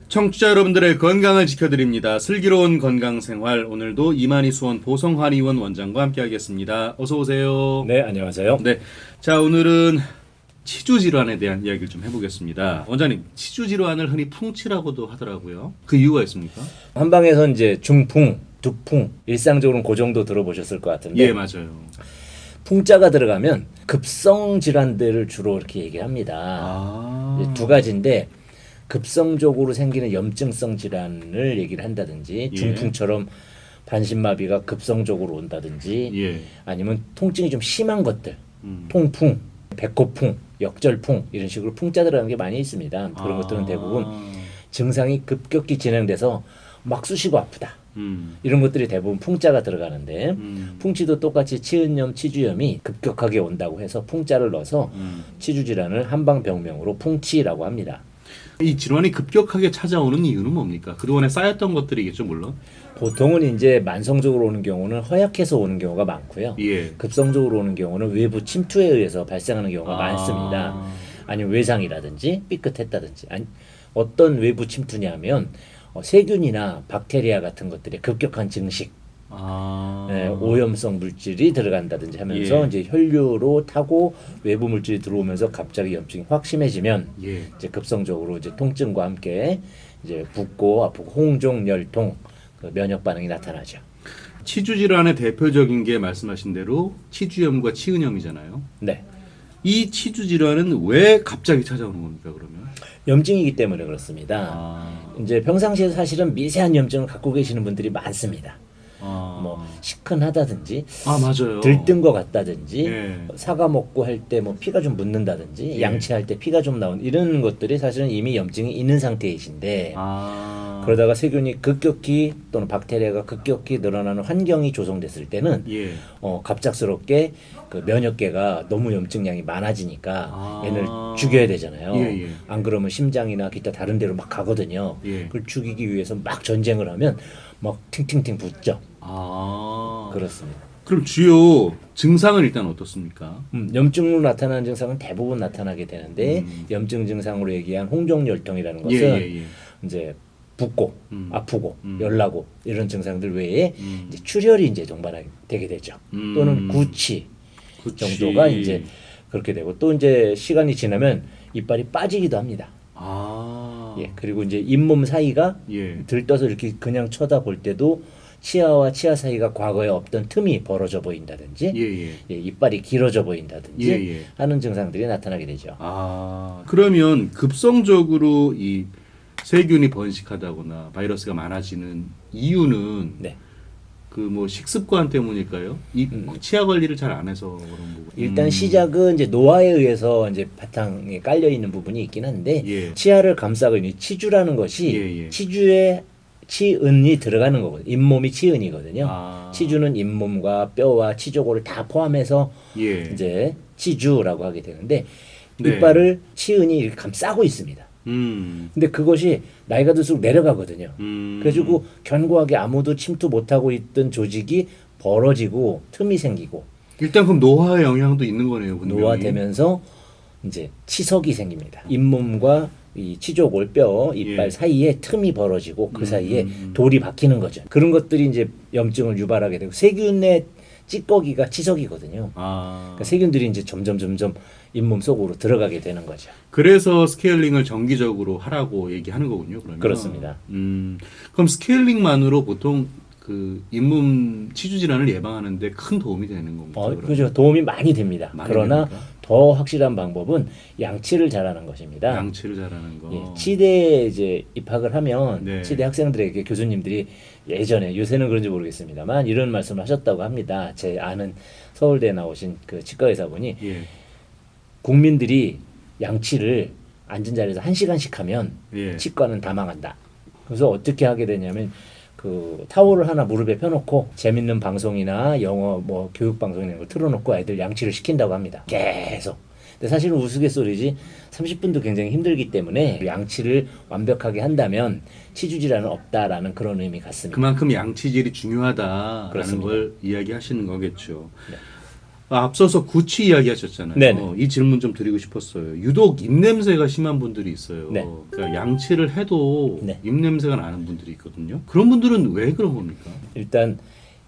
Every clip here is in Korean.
청취자 여러분들의 건강을 지켜드립니다. 슬기로운 건강생활, 오늘도 이만희 수원 보성한의원 원장과 함께하겠습니다. 어서 오세요. 네, 안녕하세요. 네, 자 오늘은 치주 질환에 대한 이야기를 좀 해보겠습니다. 원장님, 치주 질환을 흔히 풍치라고도 하더라고요. 그 이유가 있습니까? 한방에서 이제 중풍, 두풍, 일상적으로는 그 정도 들어보셨을 것 같은데, 예, 맞아요. 풍자가 들어가면 급성 질환들을 주로 이렇게 얘기합니다. 아, 두 가지인데 급성적으로 생기는 염증성 질환을 얘기를 한다든지, 예. 중풍처럼 반신마비가 급성적으로 온다든지, 예, 아니면 통증이 좀 심한 것들, 음. 통풍, 배꼽풍, 역절풍 이런 식으로 풍자 들어가는 게 많이 있습니다. 그런 아. 것들은 대부분 증상이 급격히 진행돼서 막 쑤시고 아프다. 음, 이런 것들이 대부분 풍자가 들어가는데 풍치도 똑같이 치은염, 치주염이 급격하게 온다고 해서 풍자를 넣어서 치주 질환을 한방 병명으로 풍치라고 합니다. 이 질환이 급격하게 찾아오는 이유는 뭡니까? 그동안에 쌓였던 것들이겠죠, 물론. 보통은 이제 만성적으로 오는 경우는 허약해서 오는 경우가 많고요. 예. 급성적으로 오는 경우는 외부 침투에 의해서 발생하는 경우가 아. 많습니다. 아니면 외상이라든지 삐끗했다든지 아니, 어떤 외부 침투냐면 세균이나 박테리아 같은 것들의 급격한 증식, 아, 오염성 물질이 들어간다든지 하면서 예. 이제 혈류로 타고 외부 물질이 들어오면서 갑자기 염증이 확 심해지면 예. 이제 급성적으로 이제 통증과 함께 이제 붓고 아프고 홍종, 열통, 그 면역 반응이 나타나죠. 치주 질환의 대표적인 게 말씀하신 대로 치주염과 치은염이잖아요. 네. 이 치주 질환은 왜 갑자기 찾아오는 겁니까, 그러면? 염증이기 때문에 그렇습니다. 아, 이제 평상시에 사실은 미세한 염증을 갖고 계시는 분들이 많습니다. 뭐 시큰하다든지 맞아요. 들뜬 것 같다든지 예. 사과 먹고 할 때 뭐 피가 좀 묻는다든지 예. 양치할 때 피가 좀 나온 이런 것들이 사실은 이미 염증이 있는 상태이신데 그러다가 세균이 급격히 또는 박테리아가 급격히 늘어나는 환경이 조성됐을 때는 예. 갑작스럽게 그 면역계가 너무 염증량이 많아지니까 얘를 죽여야 되잖아요. 예, 예. 안 그러면 심장이나 기타 다른 데로 막 가거든요. 예. 그걸 죽이기 위해서 막 전쟁을 하면 막 팅팅팅 붙죠. 그렇습니다. 그럼 주요 증상은 일단 어떻습니까? 염증으로 나타나는 증상은 대부분 나타나게 되는데 염증 증상으로 얘기한 홍종열통이라는 것은 예. 이제 붓고 아프고 열나고 이런 증상들 외에 이제 출혈이 이제 동반되게 되죠. 또는 구취 정도가 이제 그렇게 되고 또 이제 시간이 지나면 이빨이 빠지기도 합니다. 예, 그리고 이제 잇몸 사이가 예. 들떠서 이렇게 그냥 쳐다볼 때도 치아와 치아 사이가 과거에 없던 틈이 벌어져 보인다든지 예. 이빨이 길어져 보인다든지 예. 하는 증상들이 나타나게 되죠. 그러면 급성적으로 이 세균이 번식하다거나 바이러스가 많아지는 이유는 네. 그 뭐 식습관 때문일까요? 이 치아 관리를 잘 안 해서 그런 부분. 일단 시작은 이제 노화에 의해서 이제 바탕에 깔려 있는 부분이 있긴 한데 예. 치아를 감싸고 있는 치주라는 것이 예. 치주에 치은이 들어가는 거거든요. 잇몸이 치은이거든요. 치주는 잇몸과 뼈와 치조골을 다 포함해서 예. 이제 치주라고 하게 되는데 네. 이빨을 치은이 이렇게 감싸고 있습니다. 근데 그것이 나이가 들수록 내려가거든요. 그래가지고 견고하게 아무도 침투 못하고 있던 조직이 벌어지고 틈이 생기고 일단 그럼 노화의 영향도 있는 거네요. 분명히. 노화되면서 이제 치석이 생깁니다. 잇몸과 이 치조골 뼈 이빨 예. 사이에 틈이 벌어지고 그 사이에 돌이 박히는 거죠. 그런 것들이 이제 염증을 유발하게 되고 세균의 찌꺼기가 치석이거든요. 그러니까 세균들이 이제 점점 잇몸 속으로 들어가게 되는 거죠. 그래서 스케일링을 정기적으로 하라고 얘기하는 거군요. 그러면. 그렇습니다. 그럼 스케일링만으로 보통 그 잇몸 치주 질환을 예방하는데 큰 도움이 되는 겁니까? 그죠. 도움이 많이 됩니다. 많이 그러나 됩니까? 더 확실한 방법은 양치를 잘하는 것입니다. 양치를 잘하는 거. 예, 치대에 이제 입학을 하면 네. 치대 학생들에게 교수님들이 예전에 요새는 그런지 모르겠습니다만 이런 말씀을 하셨다고 합니다. 제 아는 서울대에 나오신 그 치과 의사분이 예. 국민들이 양치를 앉은 자리에서 1시간씩 하면 예. 치과는 다 망한다. 그래서 어떻게 하게 되냐면 그 타월을 하나 무릎에 펴놓고 재밌는 방송이나 영어 뭐 교육 방송 이런 거 틀어놓고 애들 양치를 시킨다고 합니다. 계속. 근데 사실은 우스갯소리지 30분도 굉장히 힘들기 때문에 양치를 완벽하게 한다면 치주 질환은 없다라는 그런 의미 같습니다. 그만큼 양치질이 중요하다라는 그렇습니다. 걸 이야기하시는 거겠죠. 네. 앞서서 구취 이야기하셨잖아요. 네네. 이 질문 좀 드리고 싶었어요. 유독 입냄새가 심한 분들이 있어요. 네. 그러니까 양치를 해도 네. 입냄새가 나는 분들이 있거든요. 그런 분들은 왜 그런 겁니까? 일단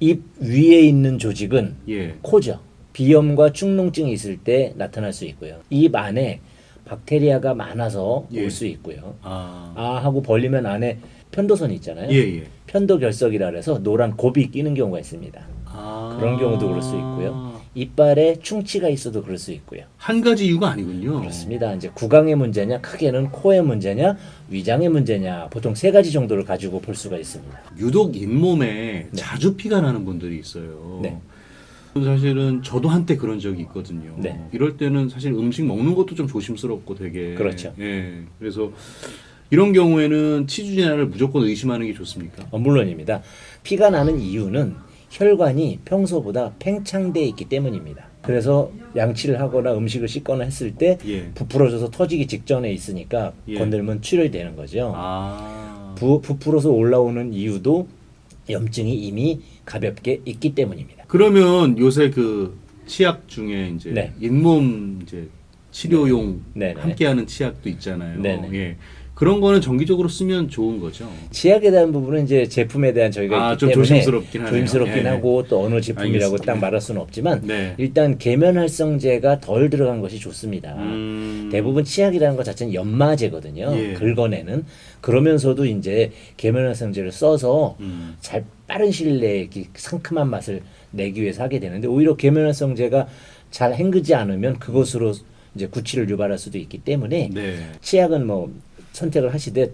입 위에 있는 조직은 예. 코죠. 비염과 축농증이 있을 때 나타날 수 있고요. 입 안에 박테리아가 많아서 예. 올 수 있고요. 아. 하고 벌리면 안에 편도선이 있잖아요. 예, 예. 편도결석이라 해서 노란 곱이 끼는 경우가 있습니다. 아. 그런 경우도 그럴 수 있고요. 이빨에 충치가 있어도 그럴 수 있고요. 한 가지 이유가 아니군요. 그렇습니다. 이제 구강의 문제냐, 크게는 코의 문제냐, 위장의 문제냐, 보통 세 가지 정도를 가지고 볼 수가 있습니다. 유독 잇몸에 자주 피가 나는 분들이 있어요. 네. 사실은 저도 한때 그런 적이 있거든요. 네. 이럴 때는 사실 음식 먹는 것도 좀 조심스럽고 되게. 그렇죠. 예. 그래서 이런 경우에는 치주진화를 무조건 의심하는 게 좋습니까? 물론입니다. 피가 나는 이유는 혈관이 평소보다 팽창돼 있기 때문입니다. 그래서 양치를 하거나 음식을 씻거나 했을 때 예. 부풀어져서 터지기 직전에 있으니까 예. 건들면 출혈이 되는 거죠. 아. 부풀어서 올라오는 이유도 염증이 이미 가볍게 있기 때문입니다. 그러면 요새 그 치약 중에 이제 네. 잇몸 이제 치료용 네. 네네. 함께하는 치약도 있잖아요. 네네. 예. 그런 거는 정기적으로 쓰면 좋은 거죠. 치약에 대한 부분은 이제 제품에 대한 저희가 있기 좀 때문에 조심스럽긴 하네요. 조심스럽긴 예. 하고 또 어느 제품이라고 알겠습니다. 딱 말할 수는 없지만 네. 일단 계면활성제가 덜 들어간 것이 좋습니다. 대부분 치약이라는 것 자체는 연마제거든요. 예. 긁어내는. 그러면서도 이제 계면활성제를 써서 잘 빠른 시일 내에 이렇게 상큼한 맛을 내기 위해서 하게 되는데 오히려 계면활성제가 잘 헹그지 않으면 그것으로 이제 구취를 유발할 수도 있기 때문에 네. 치약은 뭐 선택을 하시되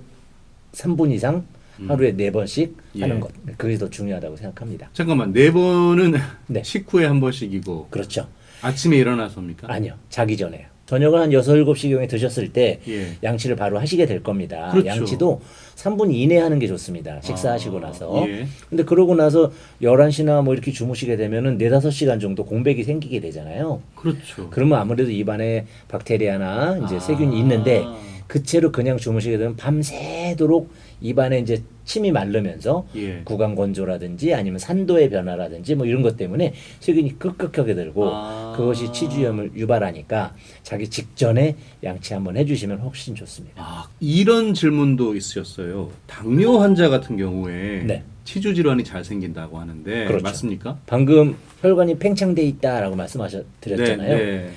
3분 이상 하루에 4번씩 예. 하는 것. 그게 더 중요하다고 생각합니다. 잠깐만 4번은 네. 식후에 한 번씩이고 그렇죠. 아침에 일어나서입니까? 아니요. 자기 전에요. 저녁을 한 6, 7시경에 드셨을 때 예. 양치를 바로 하시게 될 겁니다. 그렇죠. 양치도 3분 이내에 하는 게 좋습니다. 식사하시고 나서. 예. 근데 그러고 나서 11시나 뭐 이렇게 주무시게 되면은 4, 5시간 정도 공백이 생기게 되잖아요. 그렇죠. 그러면 아무래도 입안에 박테리아나 이제 세균이 있는데 그 채로 그냥 주무시게 되면 밤새도록 입안에 이제 침이 마르면서 예. 구강 건조라든지 아니면 산도의 변화라든지 뭐 이런 것 때문에 세균이 끄끄하게 들고 그것이 치주염을 유발하니까 자기 직전에 양치 한번 해주시면 훨씬 좋습니다. 이런 질문도 있으셨어요. 당뇨 환자 같은 경우에 네. 치주 질환이 잘 생긴다고 하는데 그렇죠. 맞습니까? 방금 혈관이 팽창돼 있다라고 말씀드렸잖아요. 네.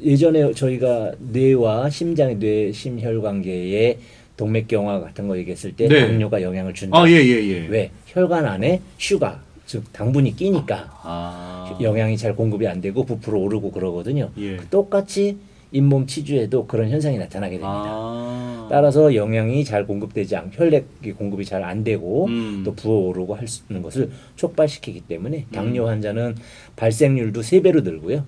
예전에 저희가 뇌와 심장의 뇌심혈관계에 동맥경화 같은 거 얘기했을 때 네. 당뇨가 영향을 준다. 예. 왜? 혈관 안에 슈가, 즉 당분이 끼니까 영양이 잘 공급이 안 되고 부풀어 오르고 그러거든요. 예. 똑같이 잇몸 치주에도 그런 현상이 나타나게 됩니다. 따라서 따라서 영양이 잘 공급되지 않고 혈액이 공급이 잘 안 되고 또 부어오르고 할 수 있는 것을 촉발시키기 때문에 당뇨 환자는 발생률도 3배로 늘고요.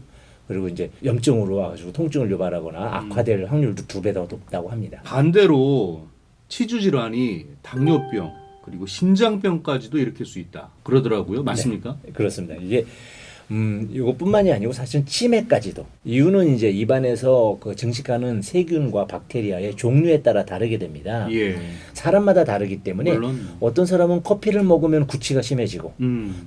그리고 이제 염증으로 와가지고 통증을 유발하거나 악화될 확률도 2배 더 높다고 합니다. 반대로 치주 질환이 당뇨병 그리고 심장병까지도 일으킬 수 있다. 그러더라고요. 맞습니까? 네, 그렇습니다. 이게 이것뿐만이 아니고 사실은 치매까지도. 이유는 이제 입안에서 그 증식하는 세균과 박테리아의 종류에 따라 다르게 됩니다. 예. 사람마다 다르기 때문에 물론. 어떤 사람은 커피를 먹으면 구취가 심해지고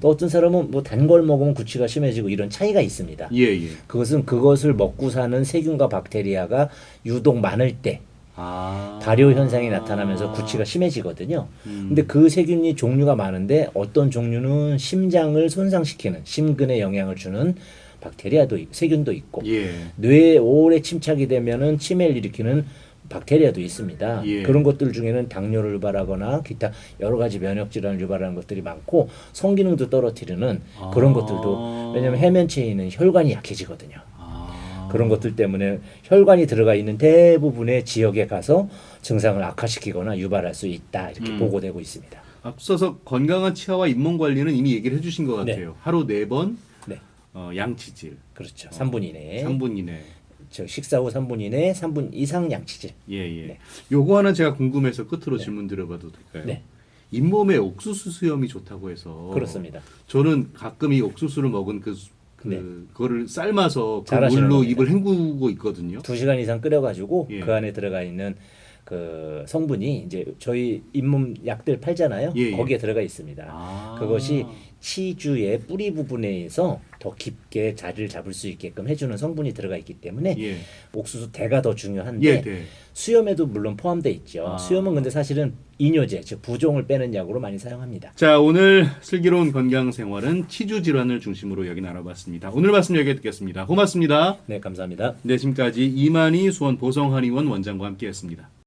또 어떤 사람은 뭐 단 걸 먹으면 구취가 심해지고 이런 차이가 있습니다. 예. 그것은 그것을 먹고 사는 세균과 박테리아가 유독 많을 때 발효 현상이 나타나면서 구취가 심해지거든요. 근데 그 세균이 종류가 많은데 어떤 종류는 심장을 손상시키는 심근에 영향을 주는 박테리아도 세균도 있고 예. 뇌에 오래 침착이 되면은 치매를 일으키는 박테리아도 있습니다. 예. 그런 것들 중에는 당뇨를 유발하거나 기타 여러 가지 면역 질환을 유발하는 것들이 많고 성기능도 떨어뜨리는 그런 것들도 왜냐하면 해면체에 있는 혈관이 약해지거든요. 그런 것들 때문에 혈관이 들어가 있는 대부분의 지역에 가서 증상을 악화시키거나 유발할 수 있다 이렇게 보고되고 있습니다. 앞서서 건강한 치아와 잇몸 관리는 이미 얘기를 해주신 것 같아요. 네. 하루 4번 네, 양치질. 그렇죠. 3분 이내에 3분 이내. 저 식사 후 3분 이내에 3분 이상 양치질. 예. 네. 요거 하나 제가 궁금해서 끝으로 질문 드려봐도 될까요? 네. 잇몸에 옥수수 수염이 좋다고 해서 그렇습니다. 저는 가끔 이 옥수수를 먹은 그거를 삶아서 그 잘하시는 물로 겁니다. 입을 헹구고 있거든요. 2시간 이상 끓여가지고 예. 그 안에 들어가 있는 그 성분이 이제 저희 잇몸 약들 팔잖아요. 예. 거기에 들어가 있습니다. 그것이 치주의 뿌리 부분에서 더 깊게 자리를 잡을 수 있게끔 해주는 성분이 들어가 있기 때문에 예. 옥수수 대가 더 중요한데 예, 네. 수염에도 물론 포함돼 있죠. 아. 수염은 근데 사실은 이뇨제, 즉 부종을 빼는 약으로 많이 사용합니다. 자, 오늘 슬기로운 건강 생활은 치주 질환을 중심으로 이야기 나눠봤습니다. 오늘 말씀 여기에 듣겠습니다. 고맙습니다. 네, 감사합니다. 네, 지금까지 이만희 수원 보성한의원 원장과 함께했습니다.